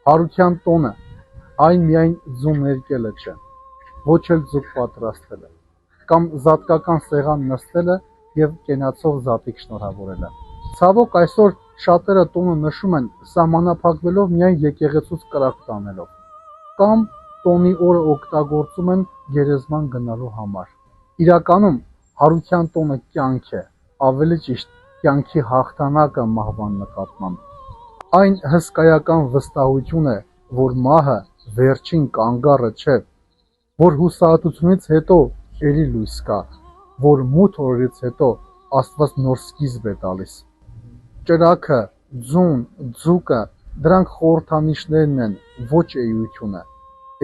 Հարության տոնը այն միայն ձուն ներկելը չէ, ոչ էլ ձուկ պատրաստելը, կամ զատկական սեղան նստելը և կենացող զատիկ շնորհավորելը։ Ցավոք այսօր շատերը տոնը նշում են սահմանափակվելով միայն եկեղեցուց կրակ տանելով, կամ տոնի օրը օգտագործում են գերեզման գնալու համար։ Իրականում հարության տոնը կյանք է, ավելի ճիշտ կյանքի հաղթանակը մահվան նկատմամբ։ Այն հսկայական վստահություն է, որ մահը վերջին կանգառը չէ, որ հուսահատությունից հետո էլի լույս կա, որ մութ օրերից հետո Աստված նոր սկիզբ է տալիս։ Ճրագը, ձուն, ձուկը դրանք խորհրդանիշներն են, ոչ էությունը։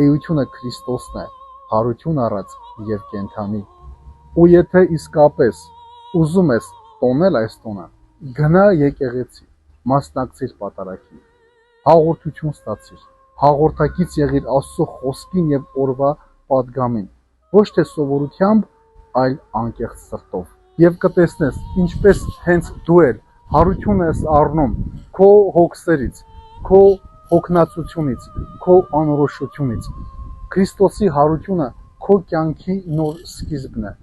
Էությունը Քրիստոսն է, հարություն առած և կենդանի։ Ու եթե իսկապես ուզում ես տոնել այս տոնը, գնա եկեղեցի, մասնակցիր պատարագին, հաղորդություն ստացիր, հաղորդակից եղիր Աստծո խոսքին և օրվա պատգամին, ոչ թե սովորությամբ, այլ անկեղծ սրտով։ Եվ կտեսնես, ինչպես հենց դու էլ հարություն ես առնում քո հոգսերից, քո հոգնածությունից, քո անորոշությունից։ Քրիստոսի հարությունը քո կյանքի նոր սկիզբն է։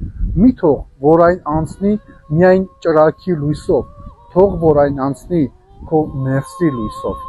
Մի թող, որ այն անցնի միայն ճրագի լույսով, թող որ այն անցնի քո ներսի լույսով։